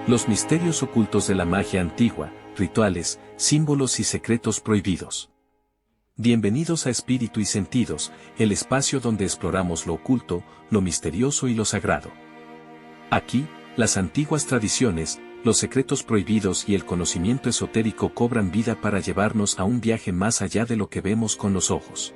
Los misterios ocultos de la magia antigua, rituales, símbolos y secretos prohibidos. Bienvenidos a Espíritu y Sentidos, el espacio donde exploramos lo oculto, lo misterioso y lo sagrado. Aquí, las antiguas tradiciones, los secretos prohibidos y el conocimiento esotérico cobran vida para llevarnos a un viaje más allá de lo que vemos con los ojos.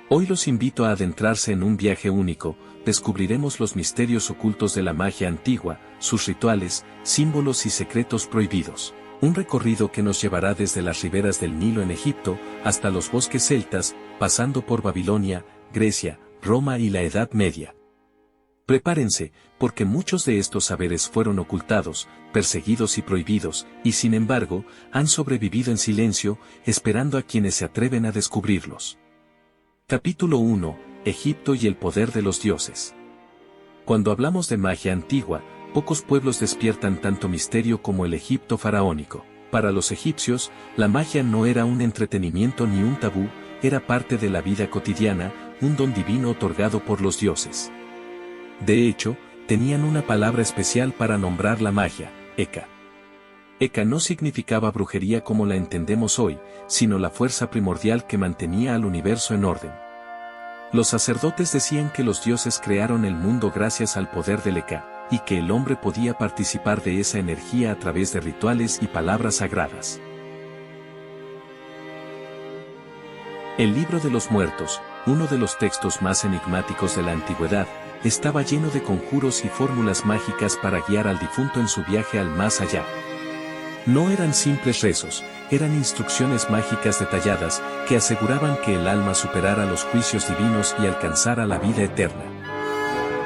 Hoy los invito a adentrarse en un viaje único, descubriremos los misterios ocultos de la magia antigua, sus rituales, símbolos y secretos prohibidos. Un recorrido que nos llevará desde las riberas del Nilo en Egipto, hasta los bosques celtas, pasando por Babilonia, Grecia, Roma y la Edad Media. Prepárense, porque muchos de estos saberes fueron ocultados, perseguidos y prohibidos, y sin embargo, han sobrevivido en silencio, esperando a quienes se atreven a descubrirlos. Capítulo 1. Egipto y el poder de los dioses. Cuando hablamos de magia antigua, pocos pueblos despiertan tanto misterio como el Egipto faraónico. Para los egipcios, la magia no era un entretenimiento ni un tabú, era parte de la vida cotidiana, un don divino otorgado por los dioses. De hecho, tenían una palabra especial para nombrar la magia, Eka. Eka no significaba brujería como la entendemos hoy, sino la fuerza primordial que mantenía al universo en orden. Los sacerdotes decían que los dioses crearon el mundo gracias al poder del Eka, y que el hombre podía participar de esa energía a través de rituales y palabras sagradas. El Libro de los Muertos, uno de los textos más enigmáticos de la antigüedad, estaba lleno de conjuros y fórmulas mágicas para guiar al difunto en su viaje al más allá. No eran simples rezos, eran instrucciones mágicas detalladas que aseguraban que el alma superara los juicios divinos y alcanzara la vida eterna.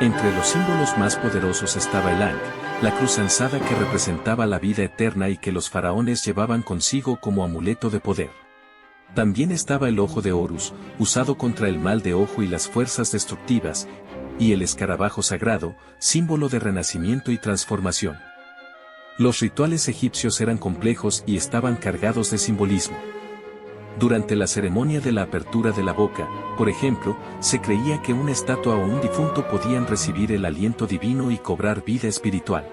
Entre los símbolos más poderosos estaba el Ankh, la cruz alzada que representaba la vida eterna y que los faraones llevaban consigo como amuleto de poder. También estaba el ojo de Horus, usado contra el mal de ojo y las fuerzas destructivas, y el escarabajo sagrado, símbolo de renacimiento y transformación. Los rituales egipcios eran complejos y estaban cargados de simbolismo. Durante la ceremonia de la apertura de la boca, por ejemplo, se creía que una estatua o un difunto podían recibir el aliento divino y cobrar vida espiritual.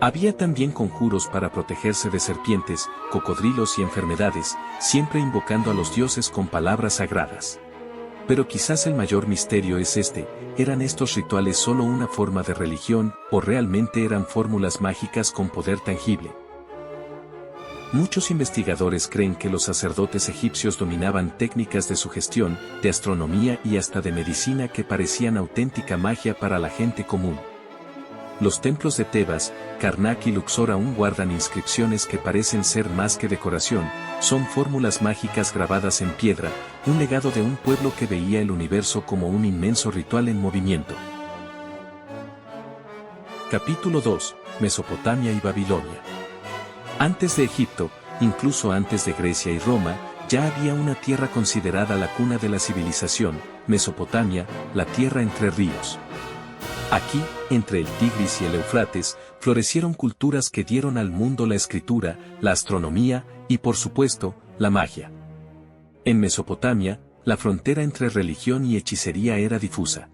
Había también conjuros para protegerse de serpientes, cocodrilos y enfermedades, siempre invocando a los dioses con palabras sagradas. Pero quizás el mayor misterio es este, ¿eran estos rituales solo una forma de religión, o realmente eran fórmulas mágicas con poder tangible? Muchos investigadores creen que los sacerdotes egipcios dominaban técnicas de sugestión, de astronomía y hasta de medicina que parecían auténtica magia para la gente común. Los templos de Tebas, Karnak y Luxor aún guardan inscripciones que parecen ser más que decoración, son fórmulas mágicas grabadas en piedra, un legado de un pueblo que veía el universo como un inmenso ritual en movimiento. Capítulo 2. Mesopotamia y Babilonia. Antes de Egipto, incluso antes de Grecia y Roma, ya había una tierra considerada la cuna de la civilización, Mesopotamia, la tierra entre ríos. Aquí, entre el Tigris y el Éufrates, florecieron culturas que dieron al mundo la escritura, la astronomía y, por supuesto, la magia. En Mesopotamia, la frontera entre religión y hechicería era difusa.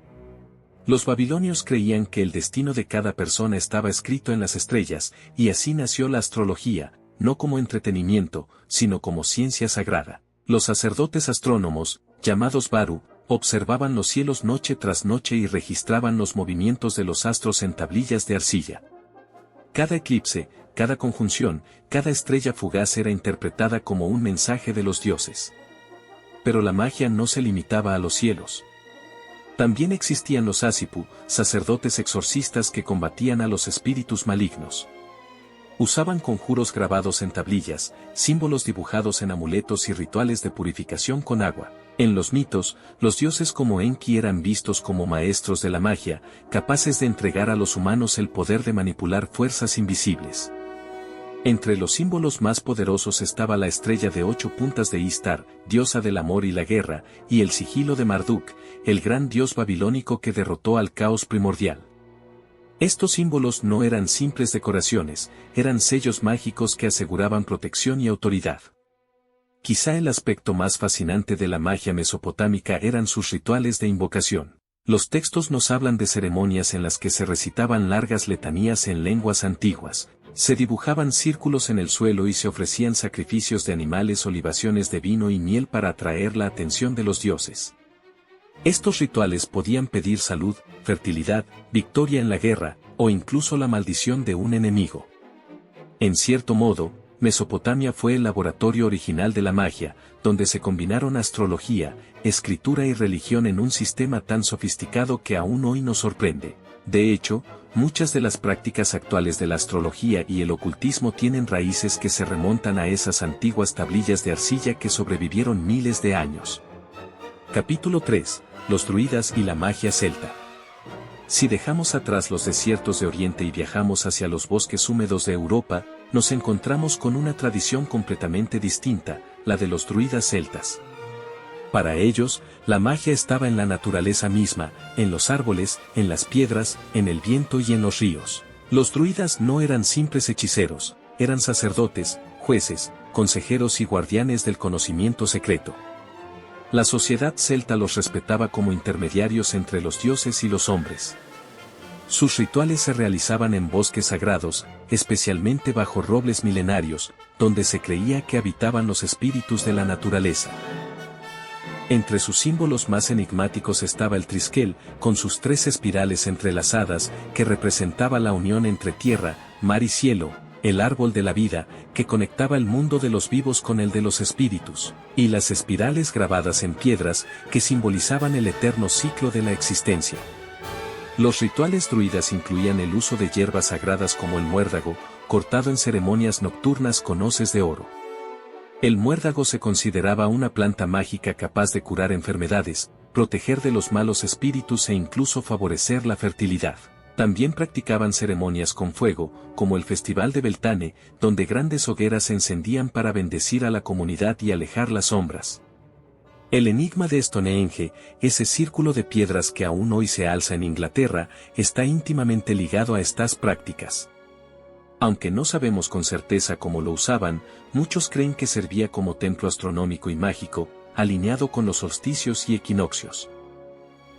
Los babilonios creían que el destino de cada persona estaba escrito en las estrellas, y así nació la astrología, no como entretenimiento, sino como ciencia sagrada. Los sacerdotes astrónomos, llamados Baru, observaban los cielos noche tras noche y registraban los movimientos de los astros en tablillas de arcilla. Cada eclipse, cada conjunción, cada estrella fugaz era interpretada como un mensaje de los dioses. Pero la magia no se limitaba a los cielos. También existían los Asipu, sacerdotes exorcistas que combatían a los espíritus malignos. Usaban conjuros grabados en tablillas, símbolos dibujados en amuletos y rituales de purificación con agua. En los mitos, los dioses como Enki eran vistos como maestros de la magia, capaces de entregar a los humanos el poder de manipular fuerzas invisibles. Entre los símbolos más poderosos estaba la estrella de 8 puntas de Istar, diosa del amor y la guerra, y el sigilo de Marduk, el gran dios babilónico que derrotó al caos primordial. Estos símbolos no eran simples decoraciones, eran sellos mágicos que aseguraban protección y autoridad. Quizá el aspecto más fascinante de la magia mesopotámica eran sus rituales de invocación. Los textos nos hablan de ceremonias en las que se recitaban largas letanías en lenguas antiguas, se dibujaban círculos en el suelo y se ofrecían sacrificios de animales o libaciones de vino y miel para atraer la atención de los dioses. Estos rituales podían pedir salud, fertilidad, victoria en la guerra, o incluso la maldición de un enemigo. En cierto modo, Mesopotamia fue el laboratorio original de la magia, donde se combinaron astrología, escritura y religión en un sistema tan sofisticado que aún hoy nos sorprende. De hecho, muchas de las prácticas actuales de la astrología y el ocultismo tienen raíces que se remontan a esas antiguas tablillas de arcilla que sobrevivieron miles de años. Capítulo 3. Los druidas y la magia celta. Si dejamos atrás los desiertos de Oriente y viajamos hacia los bosques húmedos de Europa, nos encontramos con una tradición completamente distinta, la de los druidas celtas. Para ellos, la magia estaba en la naturaleza misma, en los árboles, en las piedras, en el viento y en los ríos. Los druidas no eran simples hechiceros, eran sacerdotes, jueces, consejeros y guardianes del conocimiento secreto. La sociedad celta los respetaba como intermediarios entre los dioses y los hombres. Sus rituales se realizaban en bosques sagrados, especialmente bajo robles milenarios, donde se creía que habitaban los espíritus de la naturaleza. Entre sus símbolos más enigmáticos estaba el triskel, con sus 3 espirales entrelazadas, que representaba la unión entre tierra, mar y cielo, el árbol de la vida, que conectaba el mundo de los vivos con el de los espíritus, y las espirales grabadas en piedras, que simbolizaban el eterno ciclo de la existencia. Los rituales druidas incluían el uso de hierbas sagradas como el muérdago, cortado en ceremonias nocturnas con hoces de oro. El muérdago se consideraba una planta mágica capaz de curar enfermedades, proteger de los malos espíritus e incluso favorecer la fertilidad. También practicaban ceremonias con fuego, como el Festival de Beltane, donde grandes hogueras se encendían para bendecir a la comunidad y alejar las sombras. El enigma de Stonehenge, ese círculo de piedras que aún hoy se alza en Inglaterra, está íntimamente ligado a estas prácticas. Aunque no sabemos con certeza cómo lo usaban, muchos creen que servía como templo astronómico y mágico, alineado con los solsticios y equinoccios.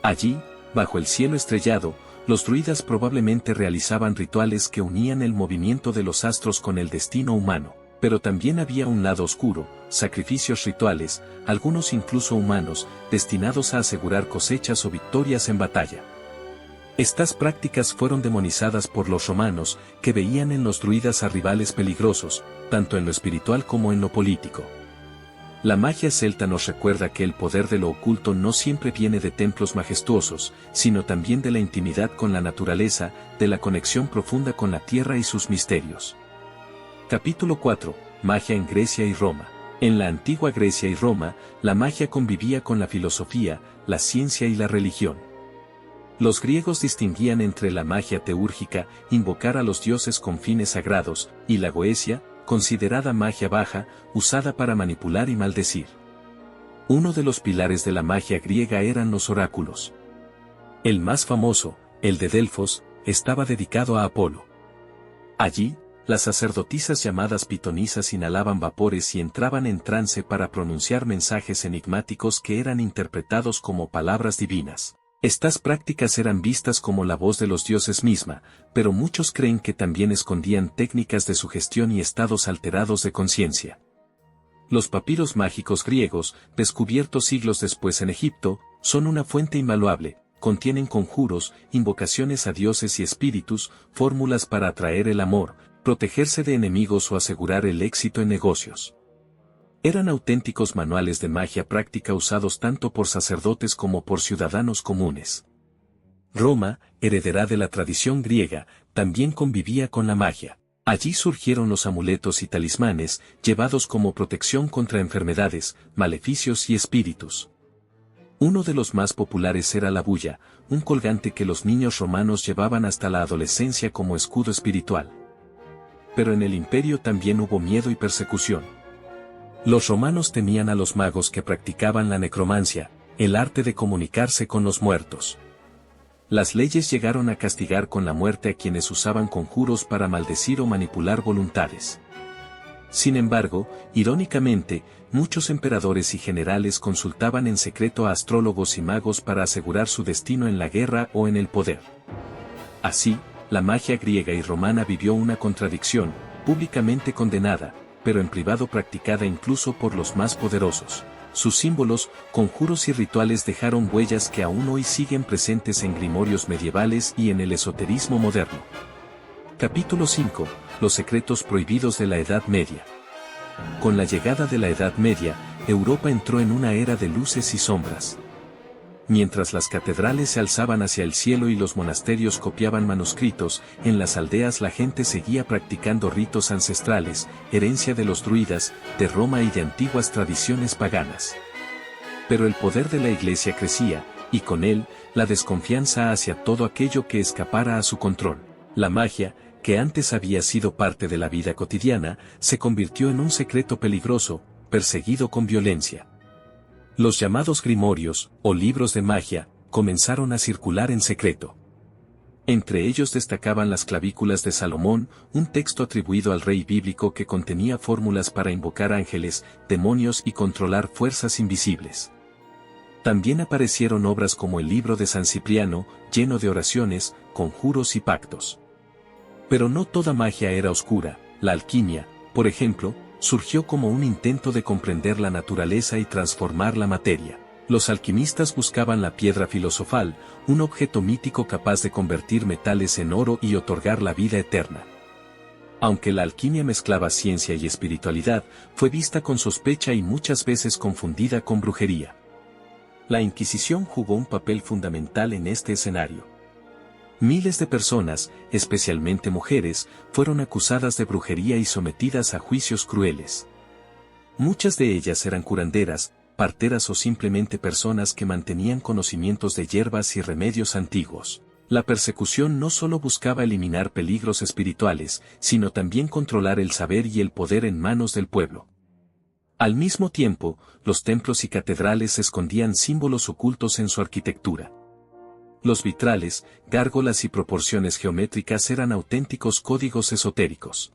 Allí, bajo el cielo estrellado, los druidas probablemente realizaban rituales que unían el movimiento de los astros con el destino humano, pero también había un lado oscuro, sacrificios rituales, algunos incluso humanos, destinados a asegurar cosechas o victorias en batalla. Estas prácticas fueron demonizadas por los romanos, que veían en los druidas a rivales peligrosos, tanto en lo espiritual como en lo político. La magia celta nos recuerda que el poder de lo oculto no siempre viene de templos majestuosos, sino también de la intimidad con la naturaleza, de la conexión profunda con la tierra y sus misterios. Capítulo 4. Magia en Grecia y Roma. En la antigua Grecia y Roma, la magia convivía con la filosofía, la ciencia y la religión. Los griegos distinguían entre la magia teúrgica, invocar a los dioses con fines sagrados, y la goesia, considerada magia baja, usada para manipular y maldecir. Uno de los pilares de la magia griega eran los oráculos. El más famoso, el de Delfos, estaba dedicado a Apolo. Allí, las sacerdotisas llamadas pitonisas inhalaban vapores y entraban en trance para pronunciar mensajes enigmáticos que eran interpretados como palabras divinas. Estas prácticas eran vistas como la voz de los dioses misma, pero muchos creen que también escondían técnicas de sugestión y estados alterados de conciencia. Los papiros mágicos griegos, descubiertos siglos después en Egipto, son una fuente invaluable, contienen conjuros, invocaciones a dioses y espíritus, fórmulas para atraer el amor, protegerse de enemigos o asegurar el éxito en negocios. Eran auténticos manuales de magia práctica usados tanto por sacerdotes como por ciudadanos comunes. Roma, heredera de la tradición griega, también convivía con la magia. Allí surgieron los amuletos y talismanes, llevados como protección contra enfermedades, maleficios y espíritus. Uno de los más populares era la bulla, un colgante que los niños romanos llevaban hasta la adolescencia como escudo espiritual. Pero en el imperio también hubo miedo y persecución. Los romanos temían a los magos que practicaban la necromancia, el arte de comunicarse con los muertos. Las leyes llegaron a castigar con la muerte a quienes usaban conjuros para maldecir o manipular voluntades. Sin embargo, irónicamente, muchos emperadores y generales consultaban en secreto a astrólogos y magos para asegurar su destino en la guerra o en el poder. Así, la magia griega y romana vivió una contradicción, públicamente condenada, pero en privado practicada incluso por los más poderosos. Sus símbolos, conjuros y rituales dejaron huellas que aún hoy siguen presentes en grimorios medievales y en el esoterismo moderno. Capítulo 5. Los secretos prohibidos de la Edad Media. Con la llegada de la Edad Media, Europa entró en una era de luces y sombras. Mientras las catedrales se alzaban hacia el cielo y los monasterios copiaban manuscritos, en las aldeas la gente seguía practicando ritos ancestrales, herencia de los druidas, de Roma y de antiguas tradiciones paganas. Pero el poder de la Iglesia crecía, y con él, la desconfianza hacia todo aquello que escapara a su control. La magia, que antes había sido parte de la vida cotidiana, se convirtió en un secreto peligroso, perseguido con violencia. Los llamados grimorios, o libros de magia, comenzaron a circular en secreto. Entre ellos destacaban las clavículas de Salomón, un texto atribuido al rey bíblico que contenía fórmulas para invocar ángeles, demonios y controlar fuerzas invisibles. También aparecieron obras como el libro de San Cipriano, lleno de oraciones, conjuros y pactos. Pero no toda magia era oscura. La alquimia, por ejemplo, surgió como un intento de comprender la naturaleza y transformar la materia. Los alquimistas buscaban la piedra filosofal, un objeto mítico capaz de convertir metales en oro y otorgar la vida eterna. Aunque la alquimia mezclaba ciencia y espiritualidad, fue vista con sospecha y muchas veces confundida con brujería. La Inquisición jugó un papel fundamental en este escenario. Miles de personas, especialmente mujeres, fueron acusadas de brujería y sometidas a juicios crueles. Muchas de ellas eran curanderas, parteras o simplemente personas que mantenían conocimientos de hierbas y remedios antiguos. La persecución no solo buscaba eliminar peligros espirituales, sino también controlar el saber y el poder en manos del pueblo. Al mismo tiempo, los templos y catedrales escondían símbolos ocultos en su arquitectura. Los vitrales, gárgolas y proporciones geométricas eran auténticos códigos esotéricos.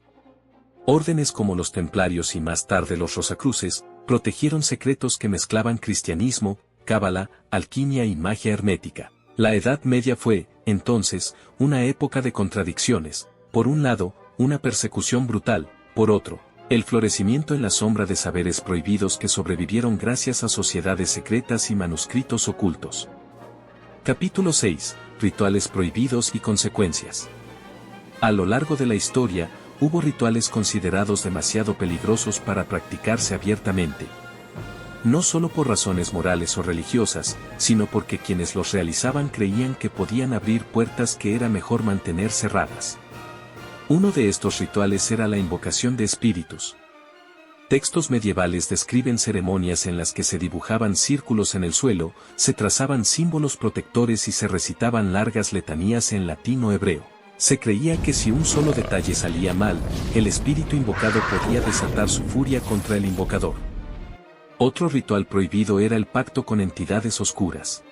Órdenes como los templarios y más tarde los rosacruces, protegieron secretos que mezclaban cristianismo, cábala, alquimia y magia hermética. La Edad Media fue, entonces, una época de contradicciones, por un lado, una persecución brutal, por otro, el florecimiento en la sombra de saberes prohibidos que sobrevivieron gracias a sociedades secretas y manuscritos ocultos. Capítulo 6. Rituales prohibidos y consecuencias. A lo largo de la historia, hubo rituales considerados demasiado peligrosos para practicarse abiertamente. No solo por razones morales o religiosas, sino porque quienes los realizaban creían que podían abrir puertas que era mejor mantener cerradas. Uno de estos rituales era la invocación de espíritus. Textos medievales describen ceremonias en las que se dibujaban círculos en el suelo, se trazaban símbolos protectores y se recitaban largas letanías en latín o hebreo. Se creía que si un solo detalle salía mal, el espíritu invocado podía desatar su furia contra el invocador. Otro ritual prohibido era el pacto con entidades oscuras.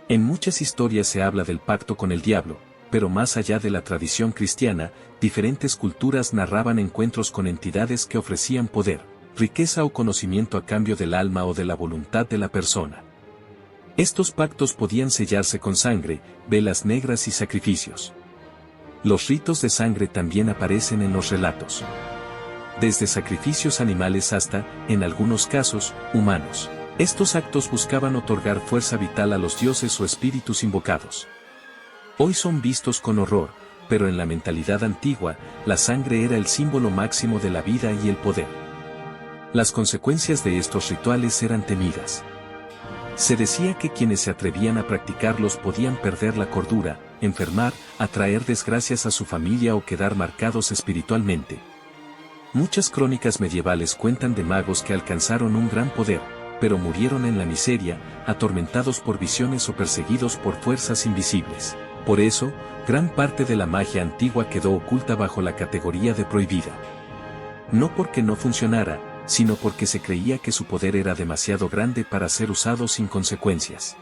En muchas historias se habla del pacto con el diablo, pero más allá de la tradición cristiana, diferentes culturas narraban encuentros con entidades que ofrecían poder, riqueza o conocimiento a cambio del alma o de la voluntad de la persona. Estos pactos podían sellarse con sangre, velas negras y sacrificios. Los ritos de sangre también aparecen en los relatos. Desde sacrificios animales hasta, en algunos casos, humanos. Estos actos buscaban otorgar fuerza vital a los dioses o espíritus invocados. Hoy son vistos con horror, pero en la mentalidad antigua, la sangre era el símbolo máximo de la vida y el poder. Las consecuencias de estos rituales eran temidas. Se decía que quienes se atrevían a practicarlos podían perder la cordura, enfermar, atraer desgracias a su familia o quedar marcados espiritualmente. Muchas crónicas medievales cuentan de magos que alcanzaron un gran poder, pero murieron en la miseria, atormentados por visiones o perseguidos por fuerzas invisibles. Por eso, gran parte de la magia antigua quedó oculta bajo la categoría de prohibida. No porque no funcionara, sino porque se creía que su poder era demasiado grande para ser usado sin consecuencias.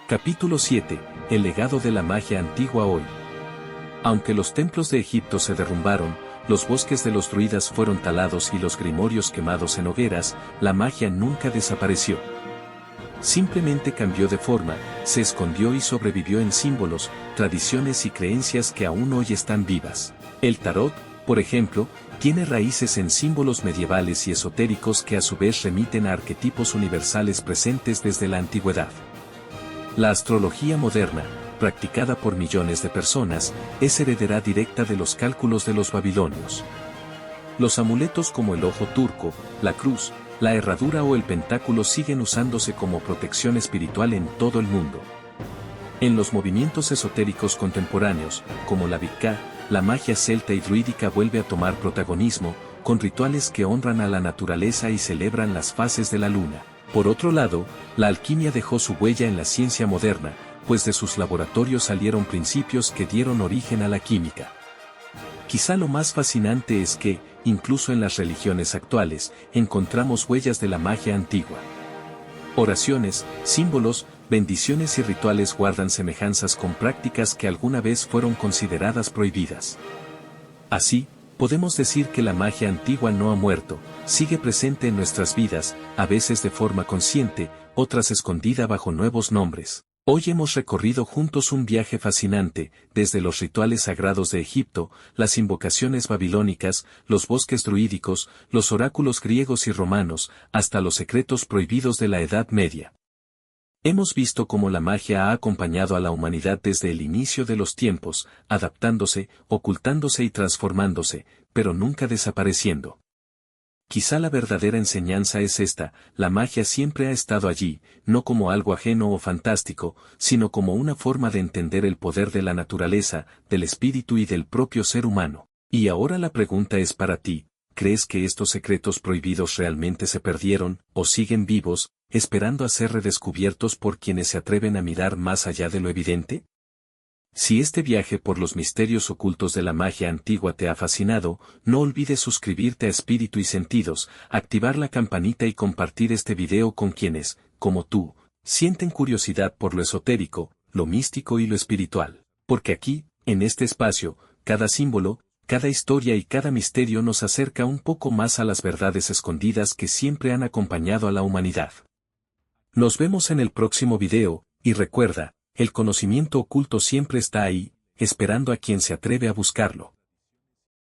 Capítulo 7. El legado de la magia antigua hoy. Aunque los templos de Egipto se derrumbaron, los bosques de los druidas fueron talados y los grimorios quemados en hogueras, la magia nunca desapareció. Simplemente cambió de forma, se escondió y sobrevivió en símbolos, tradiciones y creencias que aún hoy están vivas. El tarot, por ejemplo, tiene raíces en símbolos medievales y esotéricos que a su vez remiten a arquetipos universales presentes desde la antigüedad. La astrología moderna, practicada por millones de personas, es heredera directa de los cálculos de los babilonios. Los amuletos como el ojo turco, la cruz, la herradura o el pentáculo siguen usándose como protección espiritual en todo el mundo. En los movimientos esotéricos contemporáneos, como la Wicca, la magia celta y druídica vuelve a tomar protagonismo, con rituales que honran a la naturaleza y celebran las fases de la luna. Por otro lado, la alquimia dejó su huella en la ciencia moderna, pues de sus laboratorios salieron principios que dieron origen a la química. Quizá lo más fascinante es que, incluso en las religiones actuales, encontramos huellas de la magia antigua. Oraciones, símbolos, bendiciones y rituales guardan semejanzas con prácticas que alguna vez fueron consideradas prohibidas. Así, podemos decir que la magia antigua no ha muerto, sigue presente en nuestras vidas, a veces de forma consciente, otras escondida bajo nuevos nombres. Hoy hemos recorrido juntos un viaje fascinante, desde los rituales sagrados de Egipto, las invocaciones babilónicas, los bosques druídicos, los oráculos griegos y romanos, hasta los secretos prohibidos de la Edad Media. Hemos visto cómo la magia ha acompañado a la humanidad desde el inicio de los tiempos, adaptándose, ocultándose y transformándose, pero nunca desapareciendo. Quizá la verdadera enseñanza es esta: la magia siempre ha estado allí, no como algo ajeno o fantástico, sino como una forma de entender el poder de la naturaleza, del espíritu y del propio ser humano. Y ahora la pregunta es para ti: ¿crees que estos secretos prohibidos realmente se perdieron, o siguen vivos, esperando a ser redescubiertos por quienes se atreven a mirar más allá de lo evidente? Si este viaje por los misterios ocultos de la magia antigua te ha fascinado, no olvides suscribirte a Espíritu y Sentidos, activar la campanita y compartir este video con quienes, como tú, sienten curiosidad por lo esotérico, lo místico y lo espiritual. Porque aquí, en este espacio, cada símbolo, cada historia y cada misterio nos acerca un poco más a las verdades escondidas que siempre han acompañado a la humanidad. Nos vemos en el próximo video, y recuerda, el conocimiento oculto siempre está ahí, esperando a quien se atreve a buscarlo.